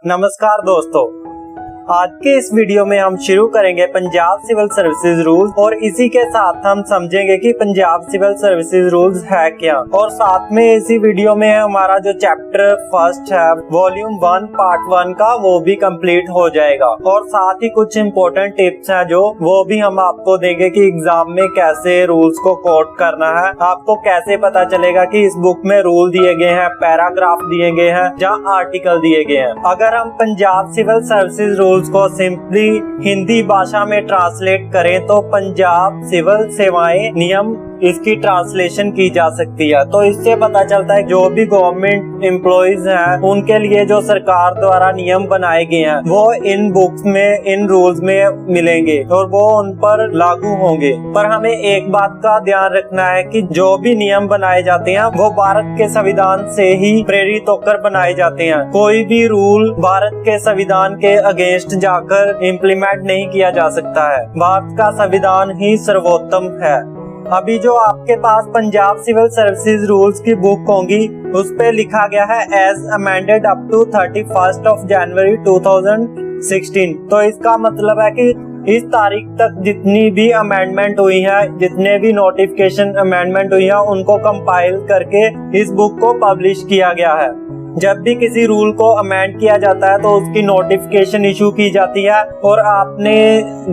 नमस्कार दोस्तों, आज के इस वीडियो में हम शुरू करेंगे पंजाब सिविल सर्विसेज रूल्स और इसी के साथ हम समझेंगे कि पंजाब सिविल सर्विसेज रूल्स है क्या। और साथ में इसी वीडियो में हमारा जो चैप्टर फर्स्ट है वॉल्यूम 1 पार्ट 1 का वो भी कंप्लीट हो जाएगा। और साथ ही कुछ इम्पोर्टेंट टिप्स हैं जो वो भी हम आपको देंगे कि एग्जाम में कैसे रूल्स को कोट करना है। आपको कैसे पता चलेगा कि इस बुक में रूल दिए गए हैं, पैराग्राफ दिए गए हैं या आर्टिकल दिए गए हैं। अगर हम पंजाब सिविल सर्विसेज रूल्स को सिंपली हिंदी भाषा में ट्रांसलेट करें तो पंजाब सिविल सेवाएं नियम इसकी ट्रांसलेशन की जा सकती है। तो इससे पता चलता है जो भी गवर्नमेंट एम्प्लॉइज हैं उनके लिए जो सरकार द्वारा नियम बनाए गए हैं वो इन बुक्स में, इन रूल्स में मिलेंगे और वो उन पर लागू होंगे। पर हमें एक बात का ध्यान रखना है कि जो भी नियम बनाए जाते हैं वो भारत के संविधान से ही प्रेरित होकर बनाए जाते हैं। कोई भी रूल भारत के संविधान के अगेंस्ट जाकर इम्प्लीमेंट नहीं किया जा सकता है। भारत का संविधान ही सर्वोत्तम है। अभी जो आपके पास पंजाब सिविल सर्विसेज रूल्स की बुक होंगी उस पे लिखा गया है एज अमेंडेड अप टू 31 जनवरी 2016। तो इसका मतलब है कि इस तारीख तक जितनी भी अमेंडमेंट हुई है, जितने भी नोटिफिकेशन अमेंडमेंट हुई है उनको कंपाइल करके इस बुक को पब्लिश किया गया है। जब भी किसी रूल को अमेंड किया जाता है तो उसकी नोटिफिकेशन इशू की जाती है और आपने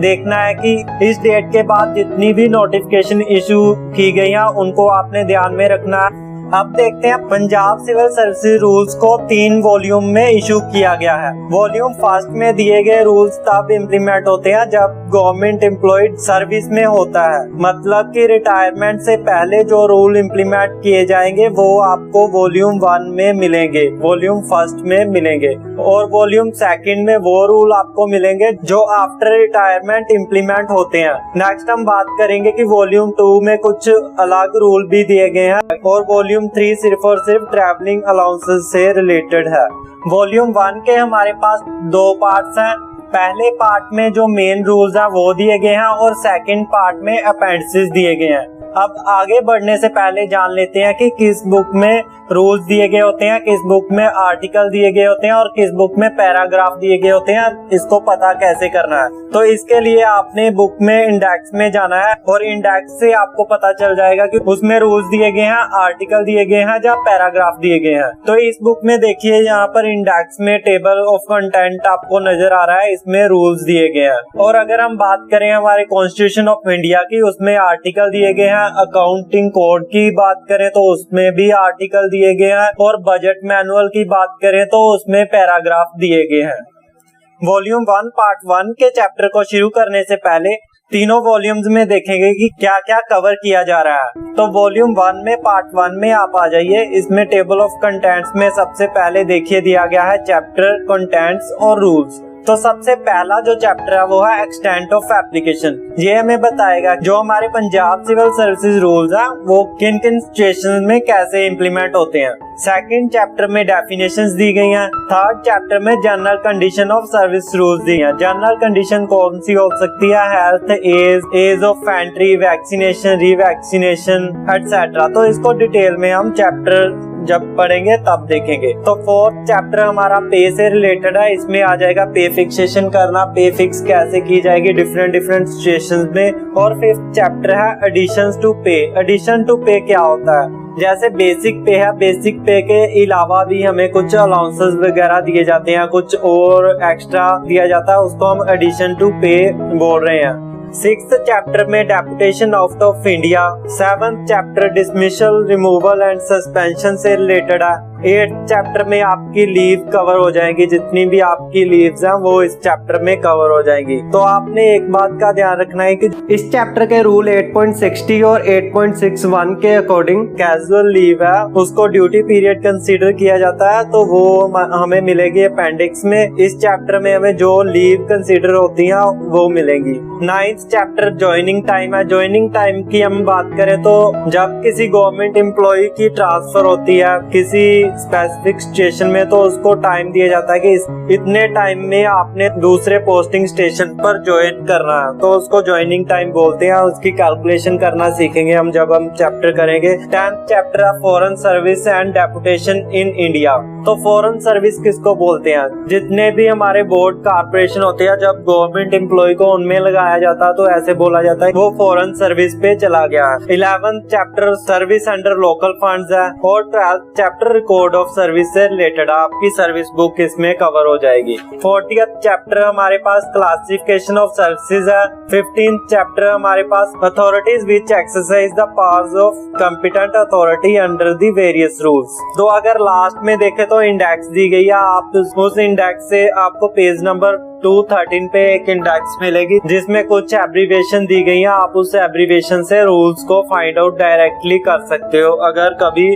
देखना है कि इस डेट के बाद जितनी भी नोटिफिकेशन इशू की गई है उनको आपने ध्यान में रखना है। अब देखते हैं पंजाब सिविल सर्विसेज रूल्स को 3 वॉल्यूम में इशू किया गया है। वॉल्यूम फर्स्ट में दिए गए रूल्स तब इम्प्लीमेंट होते हैं जब गवर्नमेंट एम्प्लॉयड सर्विस में होता है, मतलब कि रिटायरमेंट से पहले जो रूल इम्प्लीमेंट किए जाएंगे वो आपको वॉल्यूम 1 में मिलेंगे, वॉल्यूम फर्स्ट में मिलेंगे। और वॉल्यूम सेकंड में वो रूल आपको मिलेंगे जो आफ्टर रिटायरमेंट इम्प्लीमेंट होते हैं। नेक्स्ट हम बात करेंगे कि वॉल्यूम 2 में कुछ अलग रूल भी दिए गए हैं और वॉल्यूम 3 सिर्फ और सिर्फ ट्रैवलिंग अलाउंसेस से रिलेटेड है। वॉल्यूम 1 के हमारे पास 2 पार्ट्स हैं। पहले पार्ट में जो मेन रूल्स हैं वो दिए गए हैं और सेकंड पार्ट में अपेंडिसेस दिए गए हैं। अब आगे बढ़ने से पहले जान लेते हैं कि किस बुक में रूल्स दिए गए होते हैं, किस बुक में आर्टिकल दिए गए होते हैं और किस बुक में पैराग्राफ दिए गए होते हैं। इसको पता कैसे करना है, तो इसके लिए आपने बुक में इंडेक्स में जाना है और इंडेक्स से आपको पता चल जाएगा कि उसमें रूल्स दिए गए हैं, आर्टिकल दिए गए हैं या पैराग्राफ दिए गए हैं। तो इस बुक में देखिए यहाँ पर इंडेक्स में टेबल ऑफ कंटेंट आपको नजर आ रहा है, इसमें रूल्स दिए गए हैं। और अगर हम बात करें हमारे कॉन्स्टिट्यूशन ऑफ इंडिया की, उसमें आर्टिकल दिए गए हैं। अकाउंटिंग कोड की बात करें तो उसमें भी आर्टिकल दिए गए हैं और बजट मैनुअल की बात करें तो उसमें पैराग्राफ दिए गए हैं। वॉल्यूम 1 पार्ट 1 के चैप्टर को शुरू करने से पहले तीनों वॉल्यूम्स में देखेंगे कि क्या क्या कवर किया जा रहा है। तो वॉल्यूम 1 में पार्ट 1 में आप आ जाइए। इसमें टेबल ऑफ कंटेंट्स में सबसे पहले देखिए दिया गया है चैप्टर, कंटेंट्स और रूल्स। तो सबसे पहला जो चैप्टर है वो है एक्सटेंट ऑफ एप्लीकेशन। ये हमें बताएगा जो हमारे पंजाब सिविल सर्विसेज रूल्स हैं वो किन किन सिचुएशंस में कैसे इम्प्लीमेंट होते हैं। सेकंड चैप्टर में डेफिनेशंस दी गई हैं। थर्ड चैप्टर में general condition of service rules दी हैं। जनरल कंडीशन कौन सी हो सकती है? Health, age of entry, vaccination, revaccination etcetera. तो इसको डिटेल में हम चैप्टर जब पढ़ेंगे तब देखेंगे। तो फोर्थ चैप्टर हमारा पे से रिलेटेड है। इसमें आ जाएगा पे फिक्सेशन करना, पे फिक्स कैसे की जाएगी डिफरेंट सिचुएशंस में। और फिफ्थ चैप्टर है एडिशंस टू पे। एडिशन टू पे क्या होता है? जैसे बेसिक पे है, बेसिक पे के अलावा भी हमें कुछ अलाउंसेस वगैरह दिए जाते हैं, कुछ और एक्स्ट्रा दिया जाता है, उसको हम एडिशन टू पे बोल रहे हैं। 6th चैप्टर में deputation out of India. 7th chapter dismissal, removal and suspension से रिलेटेड है। 8th चैप्टर में आपकी लीव कवर हो जाएगी, जितनी भी आपकी लीव्स हैं वो इस चैप्टर में कवर हो जाएंगी। तो आपने एक बात का ध्यान रखना है कि इस चैप्टर के रूल 8.60 और 8.61 के अकॉर्डिंग कैजुअल लीव है उसको ड्यूटी पीरियड कंसीडर किया जाता है, तो वो हमें मिलेगी अपेंडिक्स में। इस चैप्टर में हमें जो लीव कंसीडर होती है वो मिलेंगी। 9th चैप्टर ज्वाइनिंग टाइम है। ज्वाइनिंग टाइम की हम बात करें तो जब किसी गवर्नमेंट एम्प्लॉय की ट्रांसफर होती है किसी स्पेसिफिक स्टेशन में तो उसको टाइम दिया जाता है कि इतने टाइम में आपने दूसरे पोस्टिंग स्टेशन पर ज्वाइन करना है, तो उसको ज्वाइनिंग टाइम बोलते हैं। उसकी कैलकुलेशन करना सीखेंगे हम जब हम चैप्टर करेंगे। 10th चैप्टर है foreign service and deputation in India. तो फॉरेन सर्विस किसको बोलते हैं? जितने भी हमारे बोर्ड कॉर्पोरेशन होते हैं, जब गवर्नमेंट एम्प्लॉय को उनमें लगाया जाता है तो ऐसे बोला जाता है वो फॉरेन सर्विस पे चला गया है। 11th chapter service under local funds है और 12th chapter record of service से रिलेटेड आपकी सर्विस बुक इसमें कवर हो जाएगी। 40th चैप्टर हमारे पास क्लासिफिकेशन ऑफ सर्विसेज है। 15th चैप्टर हमारे पास authorities which exercise the powers of competent authority under the various rules. तो अगर लास्ट में देखे तो इंडेक्स दी गई है, आप उस इंडेक्स से आपको पेज नंबर 213 पे एक इंडेक्स मिलेगी जिसमें कुछ एब्रीविएशन दी गई हैं। आप उस एब्रीविएशन से रूल्स को फाइंड आउट डायरेक्टली कर सकते हो अगर कभी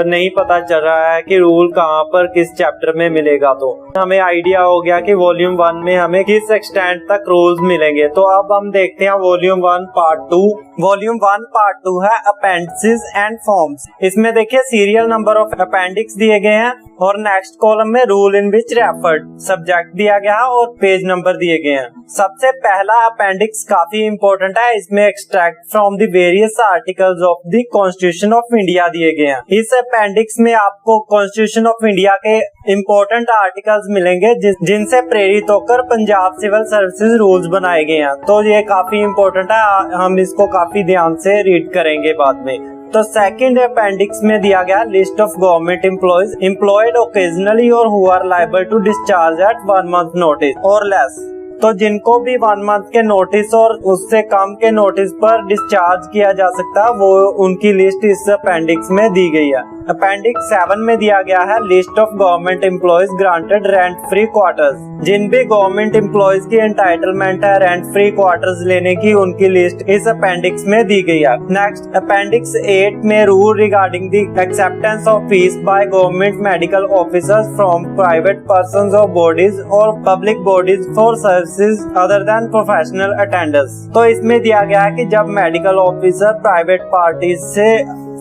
नहीं पता चल रहा है कि रूल कहाँ पर किस चैप्टर में मिलेगा। तो हमें आइडिया हो गया कि वॉल्यूम 1 में हमें किस एक्सटेंट तक रूल्स मिलेंगे। तो अब हम देखते हैं वॉल्यूम 1 पार्ट 2। वॉल्यूम 1 पार्ट 2 है अपेंडिसेस एंड फॉर्म्स। इसमें देखिए सीरियल नंबर ऑफ अपेंडिक्स दिए गए हैं और नेक्स्ट कॉलम में rule in which referred subject दिया गया है और पेज नंबर दिए गए हैं। सबसे पहला अपेंडिक्स काफी इंपॉर्टेंट है। इसमें extract from the various articles of the constitution of India दिए गए हैं। इस अपेंडिक्स में आपको कॉन्स्टिट्यूशन ऑफ इंडिया के इंपॉर्टेंट आर्टिकल्स मिलेंगे जिनसे प्रेरित होकर पंजाब सिविल सर्विसेज रूल्स बनाए गए हैं। तो ये काफी इंपॉर्टेंट है, हम इसको काफी ध्यान से रीड करेंगे बाद में। तो सेकंड अपेंडिक्स में दिया गया list of government employees employed occasionally और who are liable to discharge at 1 month notice और लेस। तो जिनको भी 1 month के नोटिस और उससे कम के नोटिस पर डिस्चार्ज किया जा सकता है वो उनकी लिस्ट इस अपेंडिक्स में दी गई है। अपेंडिक्स 7 में दिया गया है list of government employees granted rent free quarters. जिन भी गवर्नमेंट एम्प्लॉयज की एंटाइटलमेंट है रेंट फ्री क्वार्टर्स लेने की, उनकी लिस्ट इस अपेंडिक्स में दी गई है। नेक्स्ट अपेंडिक्स 8 में rule regarding the acceptance of fees by government medical officers from private persons और बॉडीज और public bodies for services other than professional attendance. तो इसमें दिया गया है कि जब मेडिकल ऑफिसर प्राइवेट पार्टीज से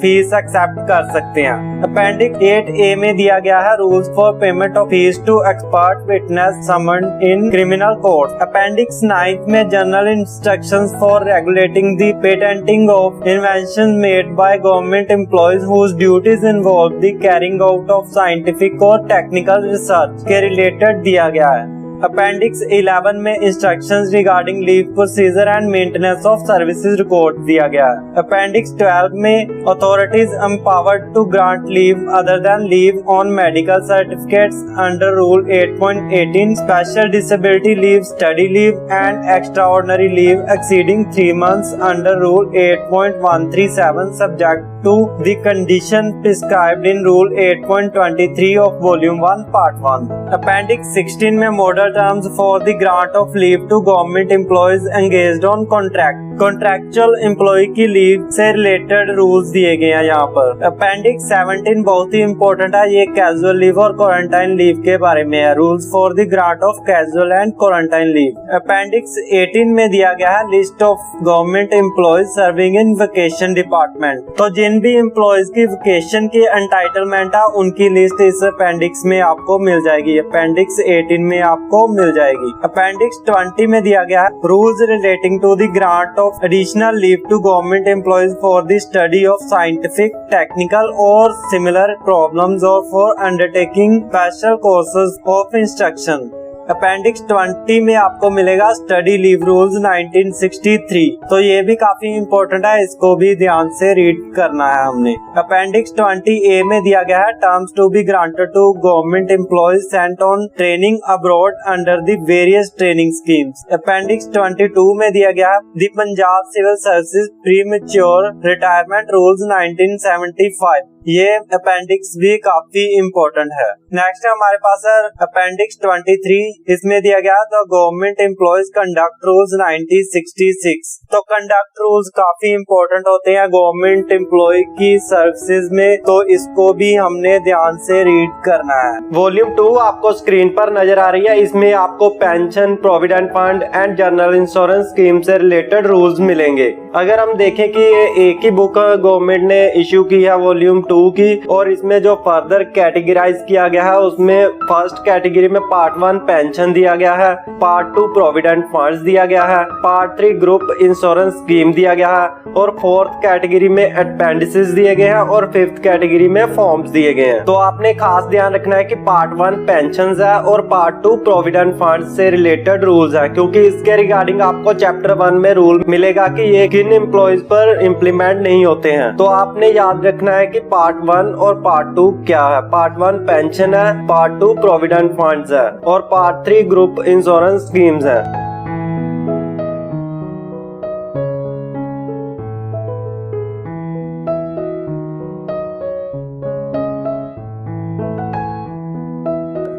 फीस एक्सेप्ट कर सकते हैं। अपेंडिक्स 8A में दिया गया है rules for payment of fees to expert witness summoned in criminal court. Appendix 9 में general instructions for regulating the patenting of invention made by government employees whose duties involve the carrying out of scientific और technical research के related दिया गया है। Appendix 11 में instructions regarding leave procedure and maintenance of services record दिया गया है। अपेंडिक्स 12 में authorities empowered to grant leave other than leave on medical certificates under rule 8.18 special disability leave, study leave and extraordinary leave exceeding 3 months under rule 8.137 subject to the condition prescribed in Rule 8.23 of Volume 1 Part 1. Appendix 16 में model terms for the grant of leave to government employees engaged on contract. Contractual employ की leave से related rules दिए गए हैं यहाँ पर। Appendix 17 बहुत ही important है, ये कैजुअल लीव और क्वारंटाइन लीव के बारे में है। Rules for the grant of casual and quarantine leave. Appendix 18 में दिया गया है list of government employees serving in vacation department. तो जिन भी एम्प्लॉयज की वेकेशन की एंटाइटलमेंट है उनकी लिस्ट इस अपेंडिक्स में आपको मिल जाएगी। अपेंडिक्स 18 में आपको मिल जाएगी। अपेंडिक्स 20 में दिया गया है rules relating to the grant of additional leave to government employees for the study of scientific, technical or similar problems or for undertaking special courses of instruction। Appendix 20 में आपको मिलेगा स्टडी लीव रूल्स 1963। तो ये भी काफी important है, इसको भी ध्यान से रीड करना है हमने। अपेंडिक्स 20A में दिया गया है terms to be granted to government employees sent on training abroad under the various training schemes. Appendix 22 में दिया गया है the Punjab civil services premature retirement rules 1975। ये अपेंडिक्स भी काफी इम्पोर्टेंट है। नेक्स्ट हमारे पास है अपेंडिक्स 23। इसमें दिया गया the government employees conduct rules 1966। तो कंडक्ट रूल्स काफी इम्पोर्टेंट होते हैं गवर्नमेंट एम्प्लॉय की सर्विसेज में, तो इसको भी हमने ध्यान से रीड करना है। वॉल्यूम 2 आपको स्क्रीन पर नजर आ रही है। इसमें आपको pension, provident fund and general insurance scheme से रिलेटेड रूल्स मिलेंगे। अगर हम देखें कि ये एक ही बुक गवर्नमेंट ने इश्यू की है वॉल्यूम 2 2 की, और इसमें जो फर्दर कैटेगराइज किया गया है उसमें फर्स्ट कैटेगरी में पार्ट 1 पेंशन दिया गया है, पार्ट 2 प्रोविडेंट फंड्स दिया गया है, पार्ट 3 ग्रुप इंश्योरेंस स्कीम दिया गया है, और फोर्थ कैटेगरी में अपेंडिसेस दिए गए हैं, और फिफ्थ कैटेगरी में फॉर्म्स दिए गए हैं। तो आपने खास ध्यान रखना है कि पार्ट 1 पेंशंस है और पार्ट 2 प्रोविडेंट फंड्स से रिलेटेड रूल्स है, क्योंकि इसके रिगार्डिंग आपको चैप्टर 1 में रूल मिलेगा कि ये किन एम्प्लॉइज पर इम्प्लीमेंट नहीं होते हैं। तो आपने याद रखना है कि पार्ट 1 और पार्ट 2 क्या है। पार्ट 1 पेंशन है, पार्ट 2 प्रोविडेंट फंड्स है, और पार्ट 3 ग्रुप इंश्योरेंस स्कीम्स है।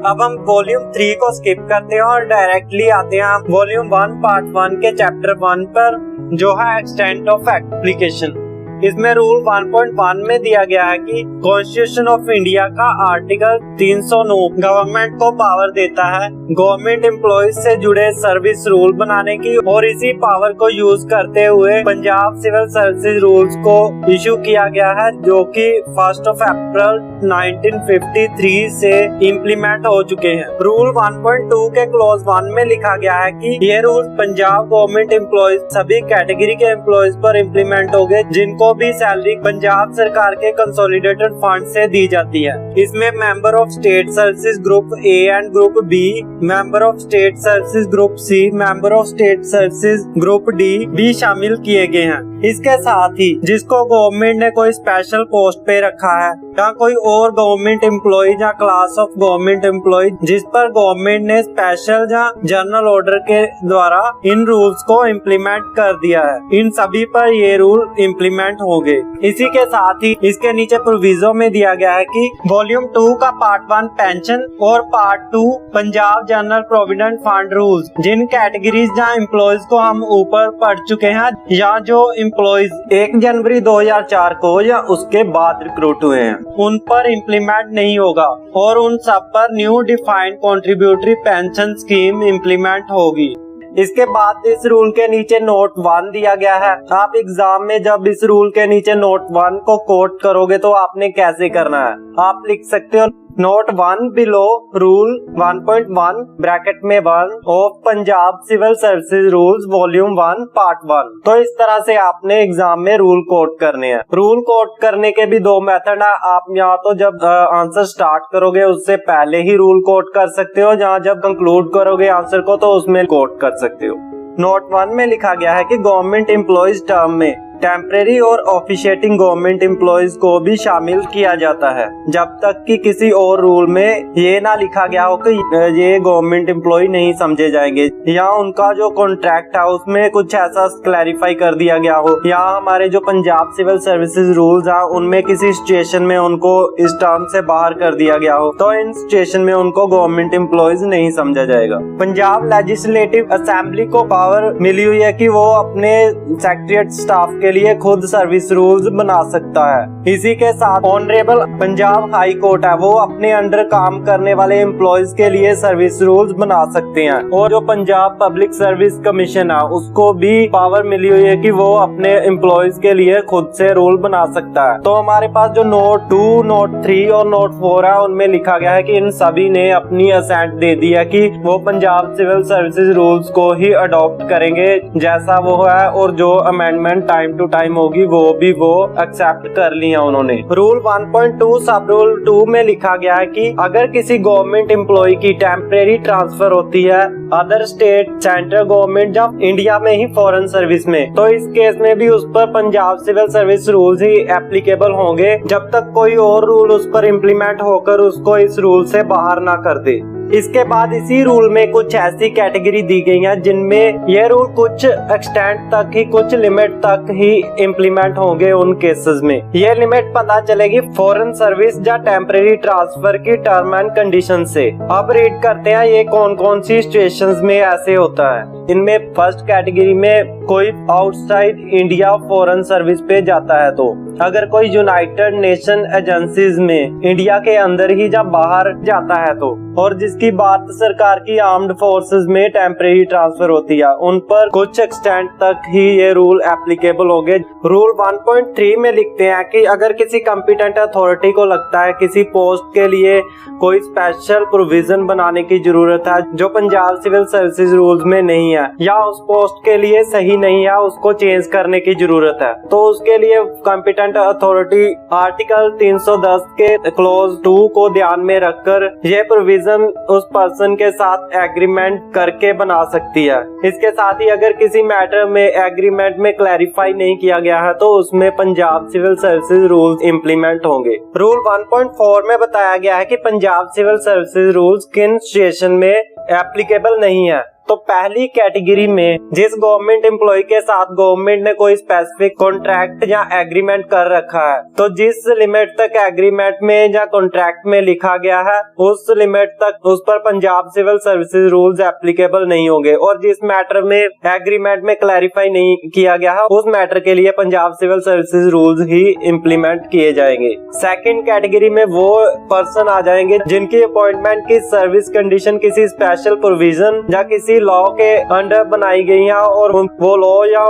अब हम वॉल्यूम 3 को स्किप करते हैं और डायरेक्टली आते हैं वॉल्यूम 1 पार्ट 1 के चैप्टर 1 पर, जो है एक्सटेंट ऑफ एप्लीकेशन। इसमें रूल 1.1 में दिया गया है कि कॉन्स्टिट्यूशन ऑफ इंडिया का आर्टिकल 309 गवर्नमेंट को पावर देता है गवर्नमेंट एम्प्लॉइज से जुड़े सर्विस रूल बनाने की, और इसी पावर को यूज करते हुए पंजाब सिविल सर्विसेज रूल्स को इशू किया गया है, जो कि 1 अप्रैल 1953 से इम्प्लीमेंट हो चुके हैं। रूल 1.2 के क्लॉज 1 में लिखा गया है कि ये रूल पंजाब गवर्नमेंट एम्प्लॉइज सभी कैटेगरी के एम्प्लॉइज पर इम्प्लीमेंट हो गए जिनको भी सैलरी पंजाब सरकार के कंसोलिडेटेड फंड से दी जाती है। इसमें member of state services group A and group B, member of state services group C, member of state services group D भी शामिल किए गए हैं। इसके साथ ही जिसको गवर्नमेंट ने कोई स्पेशल पोस्ट पे रखा है या कोई और गवर्नमेंट एम्प्लॉय या क्लास ऑफ गवर्नमेंट एम्प्लॉय जिस पर गवर्नमेंट ने स्पेशल या जनरल ऑर्डर के द्वारा इन रूल्स को इम्प्लीमेंट कर दिया है, इन सभी पर ये रूल इम्प्लीमेंट हो गए। इसी के साथ ही इसके नीचे प्रोविजो में दिया गया है कि वॉल्यूम 2 का पार्ट 1 पेंशन और part 2 Punjab general provident fund rules, जिन कैटेगरीज या एम्प्लॉयज को हम ऊपर पढ़ चुके हैं या जो एम्प्लॉयज 1 जनवरी 2004 को या उसके बाद रिक्रूट हुए हैं, उन पर इम्प्लीमेंट नहीं होगा, और उन सब पर new defined contributory pension scheme implement होगी। इसके बाद इस रूल के नीचे नोट 1 दिया गया है। आप एग्जाम में जब इस रूल के नीचे नोट 1 को कोट करोगे तो आपने कैसे करना है, आप लिख सकते हो नोट 1 बिलो रूल 1.1 ब्रैकेट में 1 of Punjab civil services rules volume 1 part 1। तो इस तरह से आपने एग्जाम में रूल कोट करने हैं। रूल कोट करने के भी 2 मेथड है। आप यहाँ तो जब आंसर स्टार्ट करोगे उससे पहले ही रूल कोट कर सकते हो, जहाँ जब कंक्लूड करोगे आंसर को तो उसमें कोट कर सकते हो। नोट 1 में लिखा गया है कि गवर्नमेंट एम्प्लॉयज टर्म में टेम्परेरी और ऑफिशिएटिंग गवर्नमेंट एम्प्लॉयज को भी शामिल किया जाता है, जब तक कि किसी और रूल में ये ना लिखा गया हो कि ये गवर्नमेंट एम्प्लॉय नहीं समझे जाएंगे, या उनका जो कॉन्ट्रैक्ट है उसमें कुछ ऐसा क्लैरिफाई कर दिया गया हो, या हमारे जो पंजाब सिविल सर्विसेज रूल्स है उनमें किसी सिचुएशन में उनको इस टर्म से बाहर कर दिया गया हो, तो इन सिचुएशन में उनको गवर्नमेंट एम्प्लॉयज नहीं समझा जाएगा। पंजाब लेजिस्लेटिव असेंबली को पावर मिली हुई है कि वो अपने सेक्रेटरीट स्टाफ के लिए खुद सर्विस रूल्स बना सकता है। इसी के साथ ऑनरेबल पंजाब हाई कोर्ट है, वो अपने अंडर काम करने वाले एम्प्लॉयज के लिए सर्विस रूल्स बना सकते हैं, और जो पंजाब पब्लिक सर्विस कमीशन है उसको भी पावर मिली हुई है कि वो अपने एम्प्लॉयज के लिए खुद से रूल बना सकता है। तो हमारे पास जो नोट 2, नोट 3 और नोट 4 है उनमें लिखा गया है कि इन सभी ने अपनी असेंट दे दी है कि वो पंजाब सिविल सर्विसेज रूल्स को ही अडॉप्ट करेंगे जैसा वो है, और जो अमेंडमेंट टाइम टू टाइम होगी वो भी वो एक्सेप्ट कर लिया उन्होंने। रूल 1.2 सब रूल 2 में लिखा गया है कि अगर किसी गवर्नमेंट एम्प्लॉय की टेम्परेरी ट्रांसफर होती है अदर स्टेट, सेंट्रल गवर्नमेंट या इंडिया में ही फॉरेन सर्विस में, तो इस केस में भी उस पर पंजाब सिविल सर्विस रूल्स ही एप्लीकेबल होंगे जब तक कोई और रूल उस पर इम्प्लीमेंट होकर उसको इस रूल से बाहर ना कर दे। इसके बाद इसी रूल में कुछ ऐसी कैटेगरी दी गई है जिनमें यह रूल कुछ एक्सटेंट तक ही, कुछ लिमिट तक ही इम्प्लीमेंट होंगे उन केसेस में। यह लिमिट पता चलेगी फॉरेन सर्विस या टेम्परेरी ट्रांसफर की टर्म एंड कंडीशन से। अब रीड करते हैं ये कौन कौन सी सिचुएशंस में ऐसे होता है। इनमें फर्स्ट कैटेगरी में कोई आउटसाइड इंडिया फॉरेन सर्विस पे जाता है, तो अगर कोई यूनाइटेड नेशन एजेंसीज में इंडिया के अंदर ही या बाहर जाता है तो, और जिसकी भारत सरकार की आर्म्ड फोर्सेस में टेम्परेरी ट्रांसफर होती है, उन पर कुछ एक्सटेंट तक ही ये रूल एप्लीकेबल होंगे। रूल 1.3 में लिखते हैं कि अगर किसी कॉम्पिटेंट अथॉरिटी को लगता है किसी पोस्ट के लिए कोई स्पेशल प्रोविजन बनाने की जरूरत है जो पंजाब सिविल सर्विसेज रूल्स में नहीं है या उस पोस्ट के लिए सही नहीं है, उसको चेंज करने की जरूरत है, तो उसके लिए कॉम्पिटेंट अथॉरिटी आर्टिकल 310 के क्लॉज 2 को ध्यान में रखकर यह प्रोविजन उस पर्सन के साथ एग्रीमेंट करके बना सकती है। इसके साथ ही अगर किसी मैटर में एग्रीमेंट में क्लैरिफाई नहीं किया गया है तो उसमें Punjab civil services rules implement होंगे। रूल 1.4 में बताया गया है कि पंजाब सिविल सर्विसेज रूल्स किन सिचुएशन में एप्लीकेबल नहीं है। तो पहली कैटेगरी में जिस गवर्नमेंट एम्प्लॉय के साथ गवर्नमेंट ने कोई स्पेसिफिक कॉन्ट्रैक्ट या एग्रीमेंट कर रखा है, तो जिस लिमिट तक एग्रीमेंट में या कॉन्ट्रैक्ट में लिखा गया है उस लिमिट तक उस पर Punjab civil services rules applicable नहीं होंगे, और जिस मैटर में एग्रीमेंट में क्लैरिफाई नहीं किया गया है उस मैटर के लिए पंजाब सिविल सर्विसेज रूल्स ही इम्प्लीमेंट किए जाएंगे। सेकंड कैटेगरी में वो पर्सन आ जाएंगे जिनकी अपॉइंटमेंट की सर्विस कंडीशन किसी स्पेशल प्रोविजन या किसी लॉ के अंडर बनाई गई है और वो लॉ या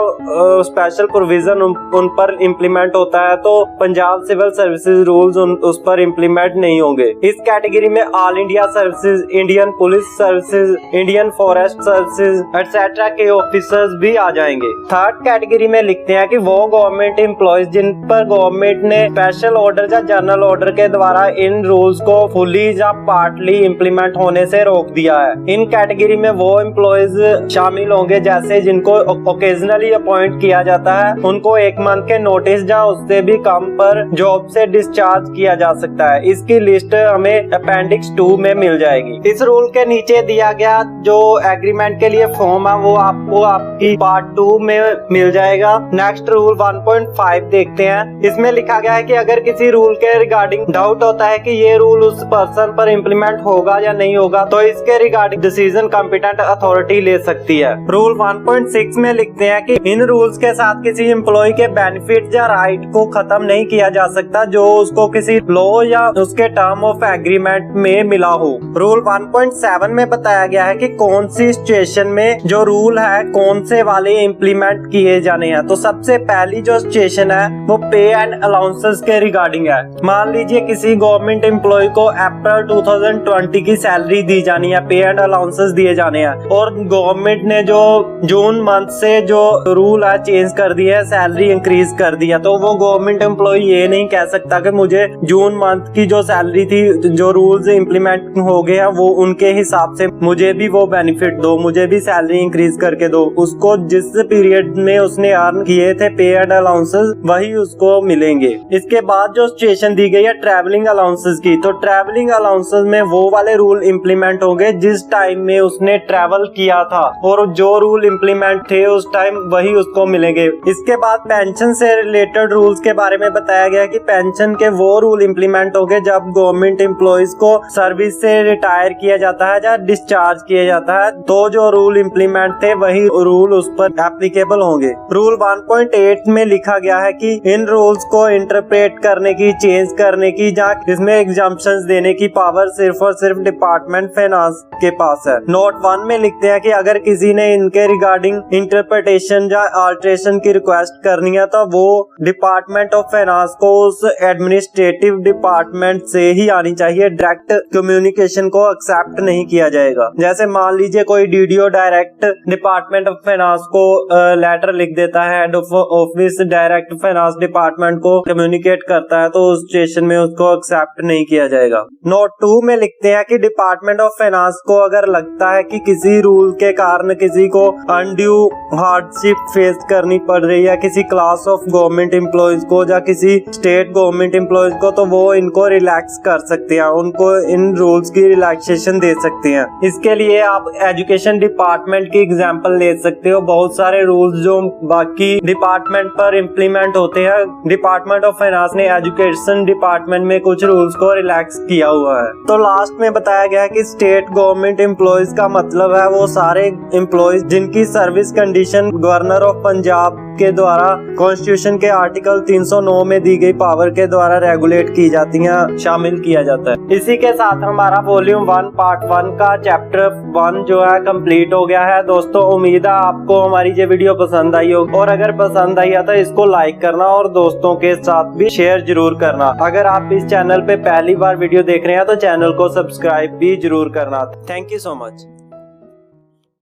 स्पेशल प्रोविजन उन पर इम्प्लीमेंट होता है, तो पंजाब सिविल सर्विसेज रूल्स उस पर इम्प्लीमेंट नहीं होंगे। इस कैटेगरी में all India services, Indian police services, Indian forest services etcetera के ऑफिसर्स भी आ जाएंगे। थर्ड कैटेगरी में लिखते हैं कि वो गवर्नमेंट एम्प्लॉयज जिन पर गवर्नमेंट ने स्पेशल ऑर्डर या जनरल ऑर्डर के द्वारा इन रूल्स को फुली या पार्टली इम्प्लीमेंट होने से रोक दिया है। इन कैटेगरी में वो एम्प्लॉयज शामिल होंगे जैसे जिनको ओकेजनली अपॉइंट किया जाता है, उनको 1 मंथ के नोटिस या उससे भी कम पर जॉब से डिस्चार्ज किया जा सकता है। इसकी लिस्ट हमें अपेंडिक्स 2 में मिल जाएगी। इस रूल के नीचे दिया गया जो एग्रीमेंट के लिए फॉर्म है वो आपको आपकी पार्ट 2 में मिल जाएगा। नेक्स्ट रूल 1.5 देखते हैं। इसमें लिखा गया है कि अगर किसी रूल के रिगार्डिंग डाउट होता है कि ये रूल उस पर्सन पर इम्प्लीमेंट होगा या नहीं होगा, तो इसके रिगार्डिंग डिसीजन कॉम्पिटेंट अथॉरिटी ले सकती है। रूल 1.6 में लिखते हैं कि इन रूल्स के साथ किसी एम्प्लॉय के बेनिफिट या राइट को खत्म नहीं किया जा सकता जो उसको किसी लॉ या उसके टर्म ऑफ एग्रीमेंट में मिला हो। रूल 1.7 में बताया गया है कि कौन सी सिचुएशन में जो रूल है कौन से वाले इम्प्लीमेंट किए जाने हैं। तो सबसे पहली जो सिचुएशन है वो पे एंड अलाउंसेस के रिगार्डिंग है। मान लीजिए किसी गवर्नमेंट एम्प्लॉय को अप्रैल 2020 की सैलरी दी जानी है, पे एंड अलाउंसेस दिए जाने हैं, और गवर्नमेंट ने जो जून मंथ से जो रूल है चेंज कर दिया है, सैलरी इंक्रीज कर दिया, तो वो गवर्नमेंट एम्प्लॉय ये नहीं कह सकता कि मुझे जून मंथ की जो सैलरी थी जो रूल्स इम्प्लीमेंट हो गए हैं वो उनके हिसाब से मुझे भी वो बेनिफिट दो, मुझे भी सैलरी इंक्रीज करके दो। उसको जिस पीरियड में उसने अर्न किए थे पे एंड अलाउंसेस वही उसको मिलेंगे। इसके बाद जो सिचुएशन दी गई है ट्रैवलिंग अलाउंसेस की, तो ट्रैवलिंग अलाउंसेस में वो वाले रूल इम्प्लीमेंट होंगे जिस टाइम में उसने ट्रैवल किया था और जो रूल इम्प्लीमेंट थे उस टाइम वही उसको मिलेंगे। इसके बाद पेंशन से रिलेटेड रूल्स के बारे में बताया गया कि पेंशन के वो रूल इम्प्लीमेंट होंगे जब गवर्नमेंट एम्प्लॉयज को सर्विस से रिटायर किया जाता है या डिस्चार्ज किया जाता है, तो जो रूल इम्प्लीमेंट थे वही रूल उस पर एप्लीकेबल होंगे। रूल 1.8 में लिखा गया है कि इन रूल्स को इंटरप्रेट करने की, चेंज करने की या इसमें एग्जम्पशंस देने की पावर सिर्फ और सिर्फ डिपार्टमेंट फाइनेंस के पास है। नोट 1 में लिखते हैं कि अगर किसी ने इनके रिगार्डिंग इंटरप्रिटेशन या अल्टरेशन की रिक्वेस्ट करनी है तो वो डिपार्टमेंट ऑफ फाइनेंस को उस एडमिनिस्ट्रेटिव डिपार्टमेंट से ही आनी चाहिए, डायरेक्ट कम्युनिकेशन को एक्सेप्ट नहीं किया जाएगा। जैसे मान लीजिए कोई DDO direct department of finance को लेटर लिख देता है, head of office direct finance department को कम्युनिकेट करता है, तो उस सिचुएशन में उसको एक्सेप्ट नहीं किया जाएगा। नोट 2 में लिखते हैं कि डिपार्टमेंट ऑफ फाइनेंस को अगर लगता है कि किसी रूल के कारण किसी को अनड्यू हार्डशिप फेस करनी पड़ रही है, किसी क्लास ऑफ गवर्नमेंट एम्प्लॉयज को या किसी स्टेट गवर्नमेंट एम्प्लॉयज को, तो वो इनको रिलैक्स कर सकते हैं, उनको इन रूल्स की रिलैक्सेशन दे सकते हैं। इसके लिए आप एजुकेशन डिपार्टमेंट की एग्जांपल ले सकते हो। बहुत सारे रूल्स जो बाकी डिपार्टमेंट पर इम्प्लीमेंट होते हैं, डिपार्टमेंट ऑफ फाइनेंस ने एजुकेशन डिपार्टमेंट में कुछ रूल्स को रिलैक्स किया हुआ है। तो लास्ट में बताया गया है कि स्टेट गवर्नमेंट एम्प्लॉयज का मतलब है है वो सारे एम्प्लॉयज जिनकी service condition governor of Punjab के द्वारा कॉन्स्टिट्यूशन के आर्टिकल 309 में दी गई पावर के द्वारा रेगुलेट की जाती हैं शामिल किया जाता है। इसी के साथ हमारा वॉल्यूम 1 पार्ट 1 का चैप्टर 1 जो है कंप्लीट हो गया है। दोस्तों उम्मीद है आपको हमारी ये वीडियो पसंद आई होगी, और अगर पसंद आई है तो इसको लाइक करना और दोस्तों के साथ भी शेयर जरूर करना। अगर आप इस चैनल पे पहली बार वीडियो देख रहे हैं तो चैनल को सब्सक्राइब भी जरूर करना। Thank you so much.